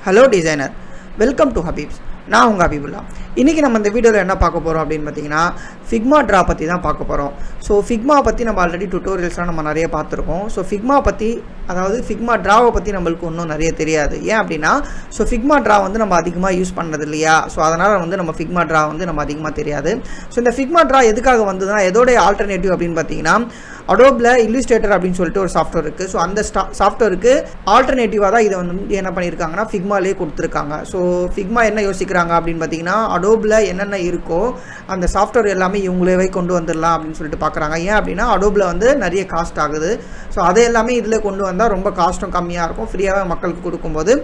Hello designer, welcome to ஹபீப்ஸ். நான் உங்கள் ஹபீபுல்லா. இன்றைக்கி நம்ம இந்த வீடியோவில் என்ன பார்க்க போகிறோம் அப்படின்னு பார்த்தீங்கன்னா, ஃபிக்மா ட்ரா பற்றி தான் பார்க்க போகிறோம். ஸோ ஃபிக்மா பற்றி நம்ம ஆல்ரெடி டுட்டோரியல்ஸ்லாம் நம்ம நிறைய பார்த்துருக்கோம். ஸோ ஃபிக்மா பற்றி, அதாவது ஃபிக்மா ட்ராவை பற்றி நம்மளுக்கு இன்னும் நிறைய தெரியாது. ஏன் அப்படின்னா, ஸோ ஃபிக்மா ட்ரா வந்து நம்ம அதிகமாக யூஸ் பண்ணுறது இல்லையா. ஸோ அதனால் வந்து நம்ம ஃபிக்மா ட்ரா வந்து நம்ம அதிகமாக தெரியாது. ஸோ இந்த ஃபிக்மா ட்ரா எதுக்காக வந்ததுன்னா, எதோடைய ஆல்டர்னேட்டிவ் அப்படின்னு பார்த்தீங்கன்னா, அடோபில் இல்லுஸ்ட்ரேட்டர் அப்படின்னு சொல்லிட்டு ஒரு சாஃப்ட்வேர் இருக்குது. ஸோ அந்த சாஃப்ட்வேருக்கு ஆல்டர்னேட்டிவாக தான் இதை வந்து என்ன பண்ணியிருக்காங்கன்னா ஃபிக்மாலே கொடுத்துருக்காங்க. ஸோ ஃபிக்மா என்ன யோசிக்கிறாங்க அப்படின்னு பார்த்தீங்கன்னா, அடோபில் என்னென்ன இருக்கோ அந்த சாஃப்ட்வேர் எல்லாமே இவங்களே கொண்டு வந்துடலாம் அப்படின்னு சொல்லிட்டு பார்க்குறாங்க. ஏன் அப்படின்னா, அடோபில் வந்து நிறைய காஸ்ட் ஆகுது. ஸோ அதை எல்லாமே இதில் கொண்டு வந்தால் ரொம்ப காஸ்ட்டும் கம்மியாக இருக்கும். ஃப்ரீயாகவே மக்களுக்கு கொடுக்கும்போது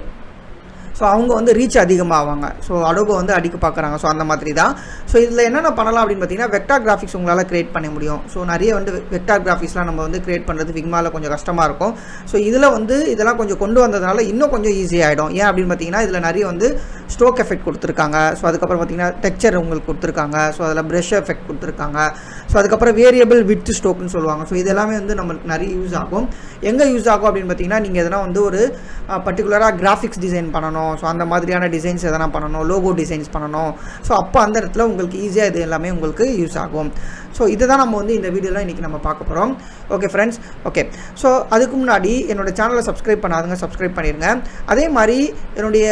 ஸோ அவங்க வந்து ரீச் அதிகமாகுவாங்க. ஸோ அடோபை வந்து அடிக்க பார்க்குறாங்க. ஸோ அந்த மாதிரி தான். ஸோ இதில் என்னென்ன பண்ணலாம் அப்படின்னு பார்த்தீங்கன்னா, வெக்டார் கிராஃபிக்ஸ் உங்களால் க்ரியேட் பண்ண முடியும். ஸோ நிறைய வந்து வெக்டார் கிராஃபிக்ஸ்லாம் நம்ம வந்து க்ரியேட் பண்ணுறது ஃபிக்மாவில் கொஞ்சம் கஷ்டமாக இருக்கும். ஸோ இதில் வந்து இதெல்லாம் கொஞ்சம் கொண்டு வந்ததுனால இன்னும் கொஞ்சம் ஈஸியாகிடும். ஏன் அப்படின்னு பார்த்தீங்கன்னா, இதில் நிறைய வந்து ஸ்ட்ரோக் எஃபெக்ட் கொடுத்துருக்காங்க. ஸோ அதுக்கப்புறம் பார்த்தீங்கன்னா டெக்ஸ்சர் உங்களுக்கு கொடுத்துருக்காங்க. ஸோ அதில் ப்ரஷ் எஃபெக்ட் கொடுத்துருக்காங்க. ஸோ அதுக்கப்புறம் வேரியபிள் வித் ஸ்ட்ரோக்குன்னு சொல்லுவாங்க. ஸோ இது எல்லாமே வந்து நம்மளுக்கு நிறைய யூஸ் ஆகும். எங்கே யூஸ் ஆகும் அப்படின்னு பார்த்தீங்கன்னா, நீங்கள் எதனா வந்து ஒரு பர்டிகுலராக கிராஃபிக்ஸ் டிசைன் பண்ணணும். ஸோ அந்த மாதிரியான டிசைன்ஸ் எதனா பண்ணணும், லோகோ டிசைன்ஸ் பண்ணணும். ஸோ அப்போ அந்த இடத்துல உங்களுக்கு ஈஸியாக இது எல்லாமே உங்களுக்கு யூஸ் ஆகும். ஸோ இதை தான் நம்ம வந்து இந்த வீடியோவில் இன்றைக்கி நம்ம பார்க்க போகிறோம். Okay friends, okay. ஸோ அதுக்கு முன்னாடி என்னோடய சேனலை சப்ஸ்கிரைப் பண்ணாதுங்க, சப்ஸ்கிரைப் பண்ணிடுங்க. அதே மாதிரி என்னுடைய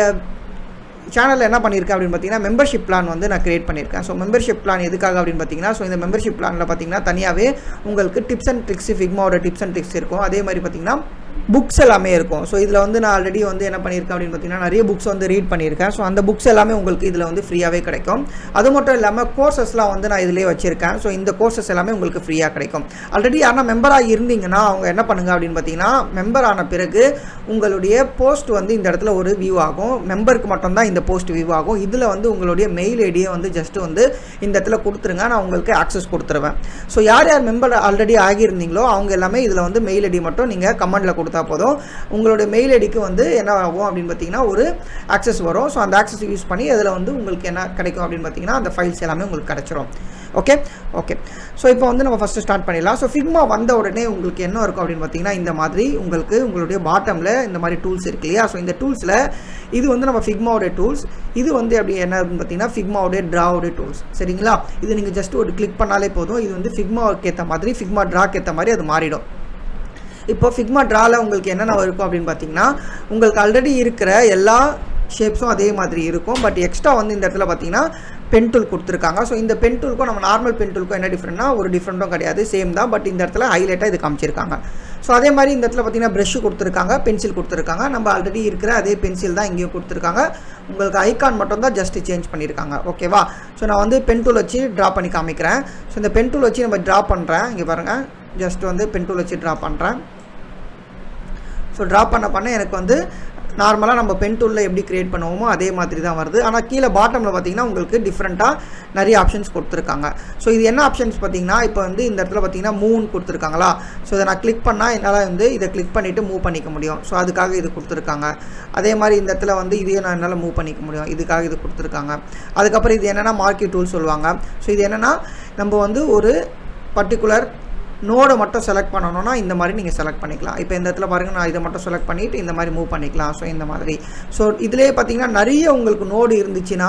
சேனலில் என்ன பண்ணியிருக்கேன் அப்படின்னு பார்த்தீங்கன்னா, மெம்பர்ஷிப் பிளான் வந்து நான் கிரியேட் பண்ணியிருக்கேன். ஸோ மெம்பர்ஷிப் பிளான் எதுக்காக அப்படின்னு பார்த்தீங்கன்னா, ஸோ இந்த மெம்பர்ஷிப் பிளானில் பார்த்தீங்கன்னா தனியாகவே உங்களுக்கு டிப்ஸ் அண்ட் ட்ரிக்ஸ், ஃபிக்மாவோட டிப்ஸ் அண்ட் ட்ரிக்ஸ் இருக்கும். அதே மாதிரி பார்த்தீங்கன்னா புக்ஸ் எல்லாமே இருக்கும். ஸோ இதில் வந்து நான் ஆல்ரெடி வந்து என்ன பண்ணியிருக்கேன் அப்படின்னு பார்த்தீங்கன்னா, நிறைய புக்ஸ் வந்து ரீட் பண்ணியிருக்கேன். ஸோ அந்த புக்ஸ் எல்லாமே உங்களுக்கு இதில் வந்து ஃப்ரீயாகவே கிடைக்கும். அது மட்டும் இல்லாமல் கோர்சஸ்லாம் வந்து நான் இதிலே வச்சுருக்கேன். ஸோ இந்த கோர்சஸ் எல்லாமே உங்களுக்கு ஃப்ரீயாக கிடைக்கும். ஆல்ரெடி யாரா மெம்பராக இருந்தீங்கன்னா அவங்க என்ன பண்ணுங்கள் அப்படின்னு பார்த்தீங்கன்னா, மெம்பர் ஆன பிறகு உங்களுடைய போஸ்ட் வந்து இந்த இடத்துல ஒரு வியூ ஆகும். மெம்பருக்கு மட்டும்தான் இந்த போஸ்ட் வியூ ஆகும். இதில் வந்து உங்களுடைய மெயில் ஐடியை வந்து ஜஸ்ட்டு வந்து இந்த இடத்துல கொடுத்துருங்க, நான் உங்களுக்கு ஆக்சஸ் கொடுத்துருவேன். ஸோ யார் யார் மெம்பர் ஆல்ரெடி ஆகியிருந்தீங்களோ அவங்க எல்லாமே இதில் வந்து மெயில் ஐடி மட்டும் நீங்கள் கமெண்டில் கொடுத்தா போதும். உங்களுடைய மெயில் ஐடிக்கு வந்து என்ன ஆகும் அப்படின்னு பார்த்தீங்கன்னா, ஒரு ஆக்சஸ் வரும். ஸோ அந்த ஆக்சஸ் யூஸ் பண்ணி அதில் வந்து உங்களுக்கு என்ன கிடைக்கும் அப்படின்னு பார்த்தீங்கன்னா, அந்த ஃபைல்ஸ் எல்லாமே உங்களுக்கு கிடச்சிரும். Okay okay. ஸோ இப்போ வந்து நம்ம ஃபஸ்ட்டு ஸ்டார்ட் பண்ணிடலாம். ஸோ ஃபிக்மா வந்த உடனே உங்களுக்கு என்ன இருக்கும் அப்படின்னு பார்த்தீங்கன்னா, இந்த மாதிரி உங்களுக்கு உங்களுடைய பாட்டமில் இந்த மாதிரி டூல்ஸ் இருக்கு இல்லையா. ஸோ இந்த டூல்ஸில் இது வந்து நம்ம ஃபிக்மாவோட டூல்ஸ். இது வந்து அப்படி என்ன அப்படின்னு பார்த்தீங்கன்னா, ஃபிக்மாவோடைய ட்ராவோடைய டூல்ஸ். சரிங்களா. இது நீங்கள் ஜஸ்ட் ஒரு கிளிக் பண்ணாலே போதும். இது வந்து ஃபிக்மாவுக்கு ஏற்ற மாதிரி, ஃபிக்மா ட்ராக்கு ஏற்ற மாதிரி அது மாறிடும். இப்போ ஃபிக்மா ட்ராவில் உங்களுக்கு என்னென்ன இருக்கும் அப்படின்னு பார்த்தீங்கன்னா, உங்களுக்கு ஆல்ரெடி இருக்கிற எல்லா ஷேப்ஸும் அதே மாதிரி இருக்கும். பட் எக்ஸ்ட்ரா வந்து இந்த இடத்துல பார்த்தீங்கன்னா பென் டூல் கொடுத்துருக்காங்க. ஸோ இந்த பென் டூலுக்கும் நம்ம நார்மல் பென் டூலுக்கும் என்ன டிஃப்ரெண்ட்னா, ஒரு டிஃப்ரெண்ட்டும் கிடையாது, சேம் தான். பட் இந்த இடத்துல ஹைலைட்டாக இது காமிச்சிருக்காங்க. ஸோ அதே மாதிரி இந்த இடத்துல பார்த்தீங்கன்னா ப்ரஷ் கொடுத்துருக்காங்க, பென்சில் கொடுத்துருக்காங்க. நம்ம ஆல்ரெடி இருக்கிற அதே பென்சில் தான் இங்கேயும் கொடுத்துருக்காங்க. உங்களுக்கு ஐகான் மட்டும் தான் ஜஸ்ட் சேஞ்ச் பண்ணியிருக்காங்க. ஓகேவா. ஸோ நான் வந்து பென் டூல் வச்சு ட்ரா பண்ணி காமிக்கிறேன். ஸோ இந்த பென் டூல் வச்சு நம்ம ட்ரா பண்ணுறேன். இங்கே பாருங்கள், ஜஸ்ட் வந்து பென் டூல் வச்சு ட்ரா பண்ணுறேன். ஸோ ட்ரா பண்ண எனக்கு வந்து நார்மலாக நம்ம பென் டூலில் எப்படி க்ரியேட் பண்ணுவோமோ அதே மாதிரி தான் வருது. ஆனால் கீழே பாட்டமில் பார்த்தீங்கன்னா உங்களுக்கு டிஃப்ரெண்ட்டாக நிறைய ஆப்ஷன்ஸ் கொடுத்துருக்காங்க. ஸோ இது என்ன ஆப்ஷன்ஸ் பார்த்தீங்கன்னா, இப்போ வந்து இந்த இடத்துல பார்த்தீங்கன்னா மூவ் கொடுத்துருக்காங்களா. ஸோ இதை நான் கிளிக் பண்ணால் என்னால் வந்து இதை கிளிக் பண்ணிவிட்டு மூவ் பண்ணிக்க முடியும். ஸோ அதுக்காக இது கொடுத்துருக்காங்க. அதே மாதிரி இந்த இடத்துல வந்து இதையும் நான் என்னால் மூவ் பண்ணிக்க முடியும். இதுக்காக இது கொடுத்துருக்காங்க. அதுக்கப்புறம் இது என்னென்னா மார்க்கெட் டூல் சொல்லுவாங்க. ஸோ இது என்னென்னா, நம்ம வந்து ஒரு பர்டிகுலர் நோடை மட்டும் செலக்ட் பண்ணணும்னா இந்த மாதிரி நீங்கள் செலக்ட் பண்ணிக்கலாம். இப்போ இந்த இடத்துல பாருங்கள், நான் இதை மட்டும் செலக்ட் பண்ணிவிட்டு இந்த மாதிரி மூவ் பண்ணிக்கலாம். ஸோ இந்த மாதிரி. ஸோ இதிலே பார்த்தீங்கன்னா நிறைய உங்களுக்கு நோடு இருந்துச்சுன்னா,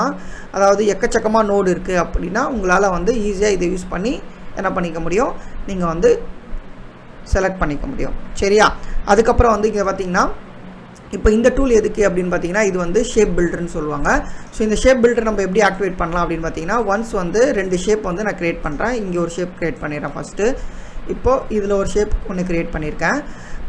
அதாவது எக்கச்சக்கமாக நோடு இருக்குது அப்படின்னா, உங்களால் வந்து ஈஸியாக இதை யூஸ் பண்ணி என்ன பண்ணிக்க முடியும், நீங்கள் வந்து செலக்ட் பண்ணிக்க முடியும். சரியா. அதுக்கப்புறம் வந்து இங்கே பார்த்தீங்கன்னா, இப்போ இந்த டூல் எதுக்கு அப்படின்னு பார்த்தீங்கன்னா, இது வந்து ஷேப் பில்டர்னு சொல்லுவாங்க. ஸோ இந்த ஷேப் பில்டர் நம்ம எப்படி ஆக்டிவேட் பண்ணலாம் அப்படின்னு பார்த்தீங்கன்னா, ஒன்ஸ் வந்து 2 ஷேப் வந்து நான் க்ரியேட் பண்ணுறேன். இங்கே ஒரு ஷேப் க்ரியேட் பண்ணிடுறேன் ஃபஸ்ட்டு. இப்போது இதில் ஒரு ஷேப் ஒன்று க்ரியேட் பண்ணியிருக்கேன்.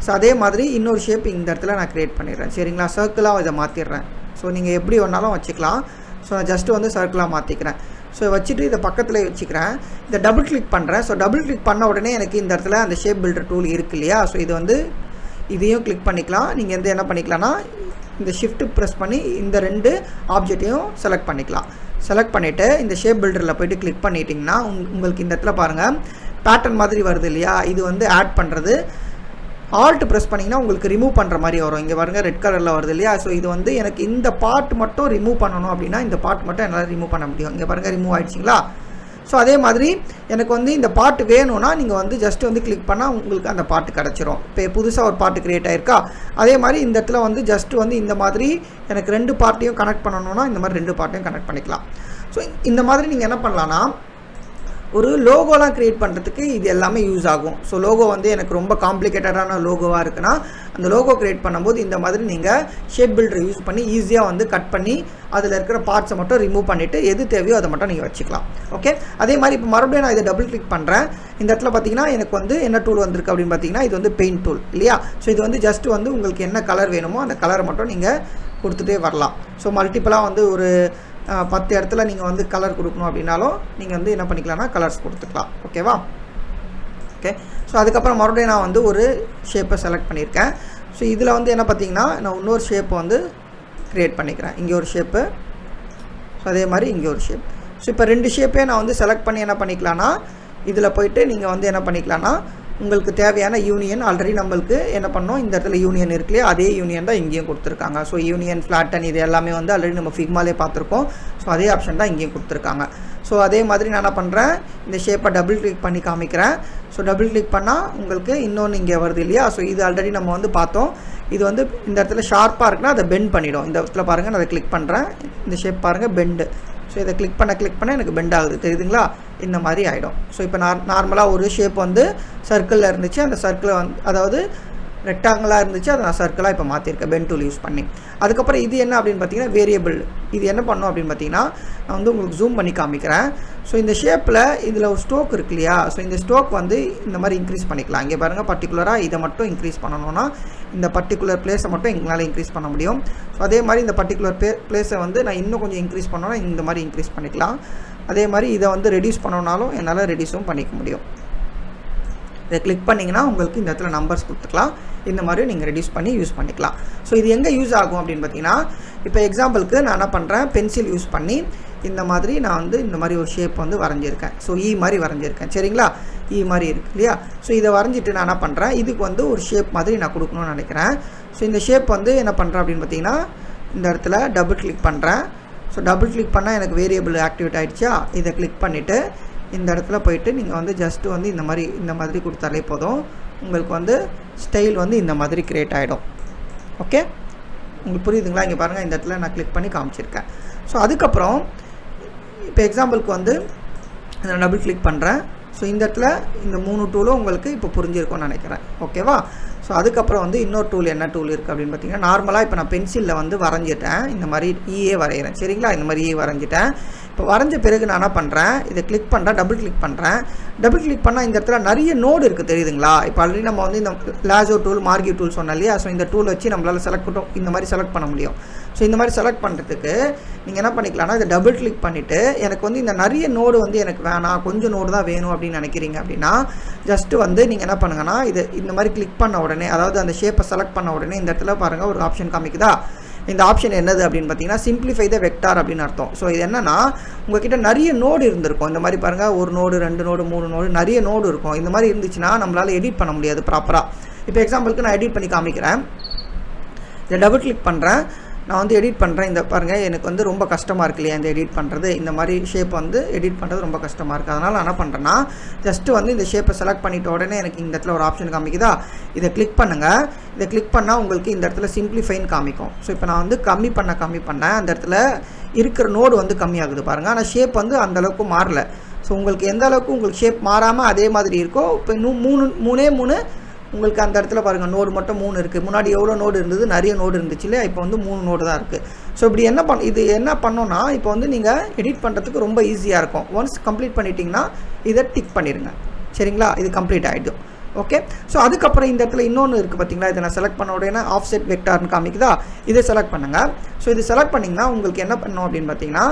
ஸோ அதே மாதிரி இன்னொரு ஷேப் இந்த இடத்துல நான் க்ரியேட் பண்ணிடுறேன். சரிங்களா. சர்க்கிளாக இதை மாற்றிடுறேன். ஸோ நீங்கள் எப்படி வேணாலும் வச்சுக்கலாம். ஸோ நான் ஜஸ்ட்டு வந்து சர்க்கிளாக மாற்றிக்கிறேன். ஸோ வச்சுட்டு இதை பக்கத்தில் வச்சுக்கிறேன். இதை டபுள் கிளிக் பண்ணுறேன். ஸோ டபுள் கிளிக் பண்ண உடனே எனக்கு இந்த இடத்துல அந்த ஷேப் பில்டர் டூல் இருக்கு இல்லையா. ஸோ இது வந்து இதையும் கிளிக் பண்ணிக்கலாம். நீங்கள் வந்து என்ன பண்ணிக்கலாம்னா, இந்த ஷிஃப்ட்டு ப்ரெஸ் பண்ணி இந்த 2 ஆப்ஜெக்டையும் செலக்ட் பண்ணிக்கலாம். செலக்ட் பண்ணிவிட்டு இந்த ஷேப் பில்டரில் போய்ட்டு கிளிக் பண்ணிட்டிங்கன்னா உங்களுக்கு இந்த இடத்துல பாருங்கள் பேட்டர்ன் மாதிரி வருது இல்லையா. இது வந்து ஆட் பண்ணுறது. ஆல்ட் ப்ரெஸ் பண்ணிங்கன்னா உங்களுக்கு ரிமூவ் பண்ணுற மாதிரி வரும். இங்கே பாருங்கள் ரெட் கலரில் வருது இல்லையா. ஸோ இது வந்து எனக்கு இந்த பார்ட் மட்டும் ரிமூவ் பண்ணணும் அப்படின்னா இந்த பார்ட் மட்டும் என்னால் ரிமூவ் பண்ண முடியும். இங்கே பாருங்கள் ரிமூவ் ஆகிடுச்சிங்களா. ஸோ அதே மாதிரி எனக்கு வந்து இந்த பாட்டு வேணும்னா நீங்கள் வந்து ஜஸ்ட் வந்து கிளிக் பண்ணால் உங்களுக்கு அந்த பாட்டு கிடச்சிரும். இப்போ புதுசாக ஒரு பாட்டு க்ரியேட் ஆகிருக்கா, அதே மாதிரி இந்த இடத்துல வந்து ஜஸ்ட் வந்து இந்த மாதிரி எனக்கு 2 பாட்டையும் கனெக்ட் பண்ணணும்னா இந்த மாதிரி 2 பாட்டையும் கனெக்ட் பண்ணிக்கலாம். ஸோ இந்த மாதிரி நீங்கள் என்ன பண்ணலான்னா ஒரு லோகோலாம் க்ரியேட் பண்ணுறதுக்கு இது எல்லாமே யூஸ் ஆகும். ஸோ லோகோ வந்து எனக்கு ரொம்ப காம்ப்ளிகேட்டடான லோகோவாக இருக்குன்னா அந்த லோகோ க்ரியேட் பண்ணும்போது இந்த மாதிரி நீங்கள் ஷேப் பில்டரை யூஸ் பண்ணி ஈஸியாக வந்து கட் பண்ணி அதில் இருக்கிற பார்ட்ஸை மட்டும் ரிமூவ் பண்ணிவிட்டு எது தேவையோ அதை மட்டும் நீங்கள் வச்சுக்கலாம். ஓகே, அதே மாதிரி இப்போ மறுபடியும் நான் இதை டபுள் கிளிக் பண்ணுறேன். இந்த இடத்துல பார்த்தீங்கன்னா எனக்கு வந்து என்ன டூல் வந்திருக்கு அப்படின்னு பார்த்தீங்கன்னா இது வந்து பெயிண்ட் டூல் இல்லையா. ஸோ இது வந்து ஜஸ்ட் வந்து உங்களுக்கு என்ன கலர் வேணுமோ அந்த கலரை மட்டும் நீங்கள் கொடுத்துட்டே வரலாம். ஸோ மல்டிப்புளாக வந்து ஒரு 10 இடத்துல நீங்கள் வந்து கலர் கொடுக்கணும் அப்படின்னாலும் நீங்கள் வந்து என்ன பண்ணிக்கலாம்னா கலர்ஸ் கொடுத்துக்கலாம். ஓகேவா? ஓகே, ஸோ அதுக்கப்புறம் மறுபடியும் நான் வந்து ஒரு ஷேப்பை செலக்ட் பண்ணியிருக்கேன். ஸோ இதில் வந்து என்ன பார்த்தீங்கன்னா நான் இன்னொரு ஷேப்பை வந்து க்ரியேட் பண்ணிக்கிறேன். இங்கே ஒரு ஷேப்பு, ஸோ அதே மாதிரி இங்கே ஒரு ஷேப். ஸோ இப்போ 2 ஷேப்பே நான் வந்து செலக்ட் பண்ணி என்ன பண்ணிக்கலாம்னா இதில் போய்ட்டு நீங்கள் வந்து என்ன பண்ணிக்கலாம்னா உங்களுக்கு தேவையான யூனியன் ஆல்ரெடி நம்மளுக்கு என்ன பண்ணோம் இந்த இடத்துல யூனியன் இருக்குல்லையே அதே யூனியன் தான் இங்கேயும் கொடுத்துருக்காங்க. ஸோ யூனியன் ஃப்ளாட்டன் இது எல்லாமே வந்து ஆல்ரெடி நம்ம ஃபிக்மாலே பார்த்துருக்கோம். ஸோ அதே ஆப்ஷன் தான் இங்கேயும் கொடுத்துருக்காங்க. ஸோ அதே மாதிரி நான் என்ன பண்ணுறேன் இந்த ஷேப்பை டபுள் கிளிக் பண்ணி காமிக்கிறேன். ஸோ டபுள் கிளிக் பண்ணால் உங்களுக்கு இன்னொன்று இங்கே வருது இல்லையா. ஸோ இது ஆல்ரெடி நம்ம வந்து பார்த்தோம். இது வந்து இந்த இடத்துல ஷார்ப்பாக இருக்குன்னா அதை பெண்ட் பண்ணிவிடும். இந்த இடத்துல பாருங்கள் நான் அதை கிளிக் பண்ணுறேன். இந்த ஷேப் பாருங்கள் பெண்டு. ஸோ இதை கிளிக் பண்ண எனக்கு பெண்ட் ஆகுது தெரியுதுங்களா, இந்த மாதிரி ஆகிடும். ஸோ இப்போ நார்மலாக ஒரு ஷேப் வந்து சர்க்கிளில் இருந்துச்சு, அந்த சர்க்கிளை வந்து அதாவது ரெக்டாங்கிளாக இருந்துச்சு, அதை நான் சர்க்கிளாக இப்போ மாற்றிருக்கேன் பென் டூல் யூஸ் பண்ணி. அதுக்கப்புறம் இது என்ன அப்படின்னு பார்த்தீங்கன்னா வேரியபிள். இது என்ன பண்ணோம் அப்படின்னு பார்த்தீங்கன்னா நான் வந்து உங்களுக்கு ஜூம் பண்ணி காமிக்கிறேன். ஸோ இந்த ஷேப்பில் இதில் ஒரு ஸ்டோக் இருக்கு இல்லையா. ஸோ இந்த ஸ்டோக் வந்து இந்த மாதிரி இன்க்ரீஸ் பண்ணிக்கலாம். இங்கே பாருங்கள் பர்டிகுலராக இதை மட்டும் இன்க்ரீஸ் பண்ணணும்னா இந்த பர்டிகுலர் பிளேஸை மட்டும் எங்களால் இன்க்ரீஸ் பண்ண முடியும். ஸோ அதே மாதிரி இந்த பர்டிகுலர் பிளேஸை வந்து நான் இன்னும் கொஞ்சம் இன்க்ரீஸ் பண்ணோன்னா இந்த மாதிரி இன்க்ரீஸ் பண்ணிக்கலாம். அதே மாதிரி இதை வந்து ரெடியூஸ் பண்ணணுன்னாலும் என்னால் ரெடியூஸும் பண்ணிக்க முடியும். இதை கிளிக் பண்ணிங்கன்னா உங்களுக்கு இந்த இடத்துல நம்பர்ஸ் கொடுத்துக்கலாம். இந்த மாதிரி நீங்கள் ரெடியூஸ் பண்ணி யூஸ் பண்ணிக்கலாம். ஸோ இது எங்கே யூஸ் ஆகும் அப்படின்னு பார்த்தீங்கன்னா இப்போ எக்ஸாம்பிளுக்கு நான் என்ன பண்ணுறேன் பென்சில் யூஸ் பண்ணி இந்த மாதிரி நான் வந்து இந்த மாதிரி ஒரு ஷேப் வந்து வரைஞ்சிருக்கேன். ஸோ மாதிரி வரைஞ்சிருக்கேன் சரிங்களா. மாதிரி இருக்குது இல்லையா. ஸோ இதை வரைஞ்சிட்டு நான் என்ன பண்ணுறேன் இதுக்கு வந்து ஒரு ஷேப் மாதிரி நான் கொடுக்கணும்னு நினைக்கிறேன். ஸோ இந்த ஷேப் வந்து என்ன பண்ணுறேன் அப்படின்னு பார்த்தீங்கன்னா இந்த இடத்துல டபுள் கிளிக் பண்ணுறேன். ஸோ டபுள் கிளிக் பண்ணால் எனக்கு வேரியபிள் ஆக்டிவேட் ஆகிடுச்சா. இதை கிளிக் பண்ணிவிட்டு இந்த இடத்துல போயிட்டு நீங்கள் வந்து ஜஸ்ட்டு வந்து இந்த மாதிரி கொடுத்தாலே போதும். உங்களுக்கு வந்து ஸ்டைல் வந்து இந்த மாதிரி க்ரியேட் ஆகிடும். ஓகே, உங்களுக்கு புரியுதுங்களா. இங்கே பாருங்கள் இந்த இடத்துல நான் கிளிக் பண்ணி காமிச்சிருக்கேன். ஸோ அதுக்கப்புறம் இப்போ எக்ஸாம்பிளுக்கு வந்து நான் டபுள் கிளிக் பண்ணுறேன். ஸோ இந்த இடத்துல இந்த 3 டூலும் உங்களுக்கு இப்போ புரிஞ்சிருக்கும்னு நினைக்கிறேன். ஓகேவா. ஸோ அதுக்கப்புறம் வந்து இன்னொரு டூல் என்ன டூல் இருக்குது அப்படின்னு பார்த்தீங்கன்னா நார்மலாக இப்போ நான் பென்சிலில் வந்து வரைஞ்சிட்டேன். இந்த மாதிரி வரைகிறேன் சரிங்களா. இந்த மாதிரி வரைஞ்சிட்டேன். இப்போ வரைஞ்ச பிறகு நான் என்ன பண்ணுறேன் இதை கிளிக் பண்ணுறேன், டபுள் கிளிக் பண்ணுறேன். டபுள் கிளிக் பண்ணால் இந்த இடத்துல நிறைய நோடு இருக்குது தெரியுதுங்களா. இப்போ ஆல்ரெடி நம்ம வந்து இந்த லாசோ டூல் மார்கி டூல் சொன்னோம் இல்லையா. ஸோ இந்த டூல் வச்சு நம்மளால் இந்த மாதிரி செலக்ட் பண்ண முடியும். ஸோ இந்த மாதிரி செலக்ட் பண்ணுறதுக்கு நீங்கள் என்ன பண்ணிக்கலாம்னா இதை டபுள் கிளிக் பண்ணிவிட்டு எனக்கு வந்து இந்த நிறைய நோடு வந்து எனக்கு வேணாம் கொஞ்சம் நோடு தான் வேணும் அப்படின்னு நினைக்கிறீங்க அப்படின்னா ஜஸ்ட்டு வந்து நீங்கள் என்ன பண்ணுங்கன்னா இது இந்த மாதிரி கிளிக் பண்ண உடனே அதாவது அந்த ஷேப்பை செலக்ட் பண்ண உடனே இந்த இடத்துல பாருங்கள் ஒரு ஆப்ஷன் காமிக்குதா. இந்த ஆப்ஷன் என்னது அப்படின்னு பார்த்தீங்கன்னா சிம்பிளிஃபை த வெக்டார் அப்படின்னு அர்த்தம். ஸோ இது என்னன்னா உங்ககிட்ட நிறைய நோடு இருந்திருக்கும். இந்த மாதிரி பாருங்கள் 1 நோடு 2 நோடு 3 நோடு நிறைய நோடு இருக்கும். இந்த மாதிரி இருந்துச்சுன்னா நம்மளால் எடிட் பண்ண முடியாது ப்ராப்பராக. இப்போ எக்ஸாம்பிளுக்கு நான் எடிட் பண்ணி காமிக்கிறேன். இதை டபுள் கிளிக் பண்ணுறேன். நான் வந்து எடிட் பண்ணுறேன். இந்த பாருங்கள் எனக்கு வந்து ரொம்ப கஷ்டமாக இருக்கு இல்லையா இந்த எடிட் பண்ணுறது. இந்த மாதிரி ஷேப் வந்து எடிட் பண்ணுறது ரொம்ப கஷ்டமாக இருக்குது. அதனால் நான் என்ன பண்ணுறேன்னா ஜஸ்ட்டு வந்து இந்த ஷேப்பை செலக்ட் பண்ணிட்ட உடனே எனக்கு இந்த இடத்துல ஒரு ஆப்ஷன் காமிக்குதா. இதை கிளிக் பண்ணுங்கள். இதை கிளிக் பண்ணால் உங்களுக்கு இந்த இடத்துல சிம்பிளிஃபைன்னு காமிக்கும். ஸோ இப்போ நான் வந்து கம்மி பண்ணேன். அந்த இடத்துல இருக்கிற நோடு வந்து கம்மியாகுது பாருங்கள். ஆனால் ஷேப் வந்து அந்தளவுக்கு மாறல. ஸோ உங்களுக்கு எந்த அளவுக்கு உங்களுக்கு ஷேப் மாறாமல் அதே மாதிரி இருக்கோ இப்போ இன்னும் மூணே உங்களுக்கு அந்த இடத்துல பாருங்கள் நோடு மட்டும் 3 இருக்குது. முன்னாடி எவ்வளோ நோடு இருந்தது நிறைய நோடு இருந்துச்சு இல்லையா. இப்போ வந்து 3 நோடு தான் இருக்குது. ஸோ இப்படி இது என்ன பண்ணோன்னா இப்போ வந்து நீங்கள் எடிட் பண்ணுறதுக்கு ரொம்ப ஈஸியாக இருக்கும். ஒன்ஸ் கம்ப்ளீட் பண்ணிட்டீங்கன்னா இதை டிக் பண்ணிடுங்க சரிங்களா. இது கம்ப்ளீட் ஆகிடும். ஓகே, ஸோ அதுக்கப்புறம் இந்த இடத்துல இன்னொன்று இருக்குது பார்த்தீங்களா. இதை நான் செலக்ட் பண்ண உடனே ஆஃப்செட் வெக்டார்னு காமிக்குதா. இதை செலக்ட் பண்ணுங்கள். ஸோ இது செலக்ட் பண்ணிங்கன்னா உங்களுக்கு என்ன பண்ணணும் அப்படின்னு பார்த்தீங்கன்னா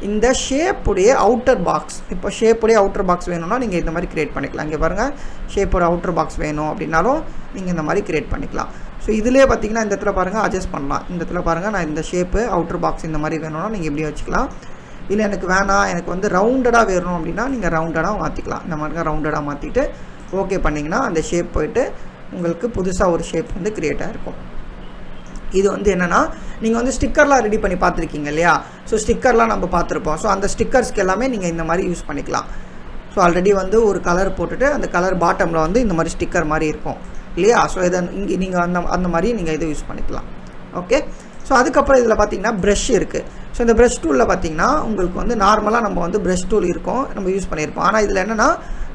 இந்த ஷேப்புடைய அவுட்டர் பாக்ஸ் இப்போ ஷேப்புடைய அவுட்டர் பாக்ஸ் வேணும்னா நீங்கள் இந்த மாதிரி க்ரியேட் பண்ணிக்கலாம். இங்கே பாருங்கள் ஷேப்போட அவுட்டர் பாக்ஸ் வேணும் அப்படின்னாலும் நீங்கள் இந்த மாதிரி க்ரியேட் பண்ணிக்கலாம். ஸோ இதிலே பார்த்தீங்கன்னா இந்த இடத்துல பாருங்கள் அட்ஜஸ்ட் பண்ணலாம். இந்த இடத்துல பாருங்கள் நான் இந்த ஷேப்பு அவுட்டர் பாக்ஸ் இந்த மாதிரி வேணும்னா நீங்கள் இப்படி வச்சுக்கலாம். இல்லை எனக்கு வேணாம் எனக்கு வந்து ரவுண்டடாக வேணும் அப்படின்னா நீங்கள் ரவுண்டடாக மாற்றிக்கலாம். இந்த மாதிரி ரவுண்டடாக மாற்றிட்டு ஓகே பண்ணிங்கன்னா அந்த ஷேப் போய்ட்டு உங்களுக்கு புதுசாக ஒரு ஷேப் வந்து க்ரியேட் ஆகிருக்கும். இது வந்து என்னென்னா நீங்கள் வந்து ஸ்டிக்கர்லாம் ரெடி பண்ணி பார்த்துருக்கீங்க இல்லையா? ஸோ ஸ்டிக்கர்லாம் நம்ம பார்த்துருப்போம். ஸோ அந்த ஸ்டிக்கர்ஸ்க்கு எல்லாமே நீங்கள் இந்த மாதிரி யூஸ் பண்ணிக்கலாம். ஸோ ஆல்ரெடி வந்து ஒரு கலர் போட்டுட்டு அந்த கலர் பாட்டமில் வந்து இந்த மாதிரி ஸ்டிக்கர் மாதிரி இருக்கும் இல்லையா? ஸோ இதை இங்கே நீங்கள் அந்த மாதிரி நீங்கள் இதை யூஸ் பண்ணிக்கலாம். ஓகே. ஸோ அதுக்கப்புறம் இதில் பார்த்தீங்கன்னா ப்ரஷ் இருக்குது. ஸோ இந்த ப்ரஷ் டூலில் பார்த்தீங்கன்னா உங்களுக்கு வந்து நார்மலாக நம்ம வந்து ப்ரஷ் டூல் இருக்கும், நம்ம யூஸ் பண்ணியிருப்போம். ஆனால் இதில் என்னென்னா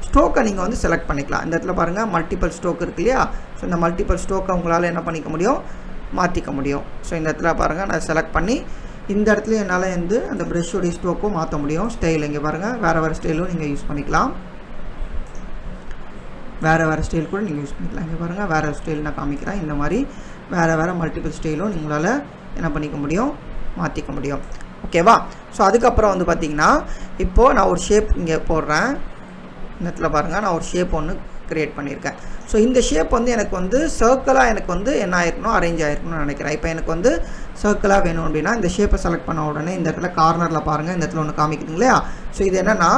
ஸ்ட்ரோக்கை நீங்கள் வந்து செலக்ட் பண்ணிக்கலாம். இந்த இடத்துல பாருங்கள் மல்டிபிள் ஸ்ட்ரோக் இருக்கு இல்லையா? ஸோ இந்த மல்டிபிள் ஸ்ட்ரோக்கை உங்களால் என்ன பண்ணிக்க முடியும், மாற்றிக்க முடியும். ஸோ இந்த இடத்துல பாருங்கள் நான் செலக்ட் பண்ணி இந்த இடத்துல என்னால் வந்து அந்த ப்ரஷ்ஷோடைய ஸ்ட்ரோக்கும் மாற்ற முடியும். ஸ்டைல் இங்கே பாருங்கள் வேறு ஸ்டைலும் நீங்கள் யூஸ் பண்ணிக்கலாம். வேறு ஸ்டைல் கூட நீங்கள் யூஸ் பண்ணிக்கலாம். இங்கே பாருங்கள் வேறு ஸ்டைல் நான் காமிக்கிறேன். இந்த மாதிரி வேறு மல்டிபிள் ஸ்டைலும் நீங்களால் என்ன பண்ணிக்க முடியும், மாற்றிக்க முடியும். ஓகேவா? ஸோ அதுக்கப்புறம் வந்து பார்த்திங்கன்னா இப்போது நான் ஒரு ஷேப் இங்கே போடுறேன். இந்த இடத்துல பாருங்கள் நான் ஒரு ஷேப் ஒன்று க்ரியேட் பண்ணியிருக்கேன். ஸோ இந்த ஷேப் வந்து எனக்கு வந்து சர்க்கிளாக எனக்கு வந்து என்ன ஆயிருக்கணும், அரேஞ்ச் ஆகிருக்கணும்னு நினைக்கிறேன். இப்போ எனக்கு வந்து சர்க்கிளாக வேணும் அப்படின்னா இந்த ஷேப்பை செலக்ட் பண்ண உடனே இந்த இடத்துல கார்னரில் பாருங்கள் இந்த இடத்துல ஒன்று காமிக்குதுங்க இல்லையா? ஸோ இது என்னென்னா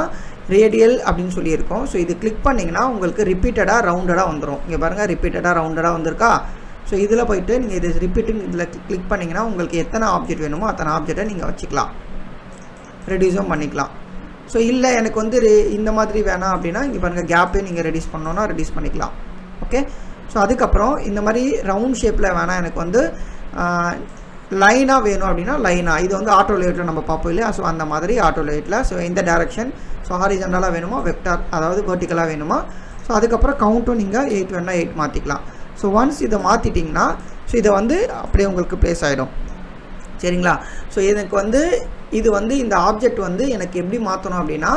ரேடியல் அப்படின்னு சொல்லியிருக்கோம். ஸோ இது கிளிக் பண்ணிங்கன்னா உங்களுக்கு ரிப்பீட்டடாக ரவுண்டடாக வந்துடும். இங்கே பாருங்கள் ரிப்பீட்டடாக ரவுண்டடாக வந்திருக்கா? ஸோ இதில் போய்ட்டு நீங்கள் இது ரிப்பீட்டிங் இதில் கிளிக் பண்ணிங்கன்னா உங்களுக்கு எத்தனை ஆப்ஜெக்ட் வேணுமோ அத்தனை ஆப்ஜெக்டை நீங்கள் வச்சுக்கலாம், ரெடியூஸும் பண்ணிக்கலாம். ஸோ இல்லை எனக்கு வந்து இந்த மாதிரி வேணாம் அப்படின்னா இங்கே பாருங்கள் கேப்பே நீங்கள் ரெடியூஸ் பண்ணோன்னா ரெடியூஸ் பண்ணிக்கலாம். ஓகே. ஸோ அதுக்கப்புறம் இந்த மாதிரி ரவுண்ட் ஷேப்பில் வேணாம் எனக்கு வந்து லைனாக வேணும் அப்படின்னா லைனாக இது வந்து ஆட்டோ லேட்டில் நம்ம பார்ப்போம் இல்லையா? ஸோ அந்த மாதிரி ஆட்டோ லேட்டில் ஸோ இந்த டைரக்ஷன் ஸோ ஹாரிஜென்டலாக வேணுமா, வெக்டார் அதாவது வெர்டிக்கலாக வேணுமா. ஸோ அதுக்கப்புறம் கவுண்ட்டும் நீங்கள் 8 வேணால் 8 மாற்றிக்கலாம். ஸோ ஒன்ஸ் இதை மாற்றிட்டிங்கன்னா ஸோ இதை வந்து அப்படியே உங்களுக்கு ப்ளேஸ் ஆகிடும். சரிங்களா? ஸோ எனக்கு வந்து இது வந்து இந்த ஆப்ஜெக்ட் வந்து எனக்கு எப்படி மாற்றணும் அப்படின்னா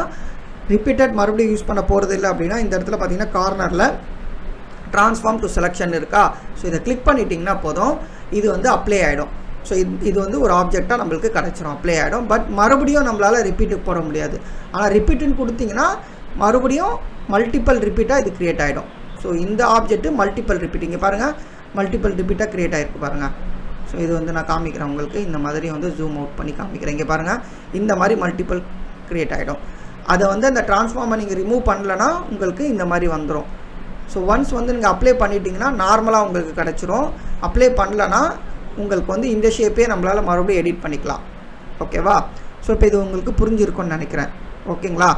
ரிப்பீட்டட் மறுபடியும் யூஸ் பண்ண போகிறது இல்லை அப்படின்னா இந்த இடத்துல பார்த்தீங்கன்னா கார்னரில் ட்ரான்ஸ்ஃபார்ம் டு செலெக்ஷன் இருக்கா? ஸோ இதை கிளிக் பண்ணிட்டிங்கன்னா போதும், இது வந்து அப்ளை ஆகிடும். ஸோ இது வந்து ஒரு ஆப்ஜெக்டாக நம்மளுக்கு கிடச்சிரும், அப்ளை ஆகிடும். பட் மறுபடியும் நம்மளால் ரிப்பீட்டுக்கு போட முடியாது. ஆனால் ரிப்பீட்டுன்னு கொடுத்திங்கன்னா மறுபடியும் மல்டிபிள் ரிப்பீட்டாக இது க்ரியேட் ஆகிடும். ஸோ இந்த ஆப்ஜெக்ட்டு மல்டிபிள் ரிப்பீட் இங்கே பாருங்கள் மல்டிபிள் ரிப்பீட்டாக க்ரியேட் ஆகிருக்கு பாருங்கள். ஸோ இது வந்து நான் காமிக்கிறேன் உங்களுக்கு, இந்த மாதிரி வந்து ஜூம் அவுட் பண்ணி காமிக்கிறேன். இங்கே பாருங்கள் இந்த மாதிரி மல்டிபிள் க்ரியேட் ஆகிடும். அதை வந்து அந்த ட்ரான்ஸ்ஃபார்மை நீங்கள் ரிமூவ் பண்ணலைன்னா உங்களுக்கு இந்த மாதிரி வந்துடும். ஸோ ஒன்ஸ் வந்து நீங்கள் அப்ளை பண்ணிட்டீங்கன்னா நார்மலாக உங்களுக்கு கிடச்சிரும். அப்ளை பண்ணலன்னா உங்களுக்கு வந்து இந்த ஷேப்பே நம்மளால் மறுபடியும் எடிட் பண்ணிக்கலாம். ஓகேவா? ஸோ இப்போ இது உங்களுக்கு புரிஞ்சிருக்கும்னு நினைக்கிறேன். ஓகேங்களா?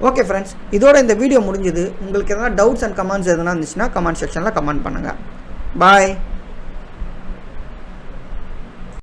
ஓகே ஃப்ரெண்ட்ஸ், இதோட இந்த வீடியோ முடிஞ்சுது. உங்களுக்கு எதனா டவுட்ஸ் அண்ட் கமெண்ட்ஸ் எதனா இருந்துச்சுன்னா கமெண்ட் செக்ஷனில் கமெண்ட் பண்ணுங்கள். பாய்.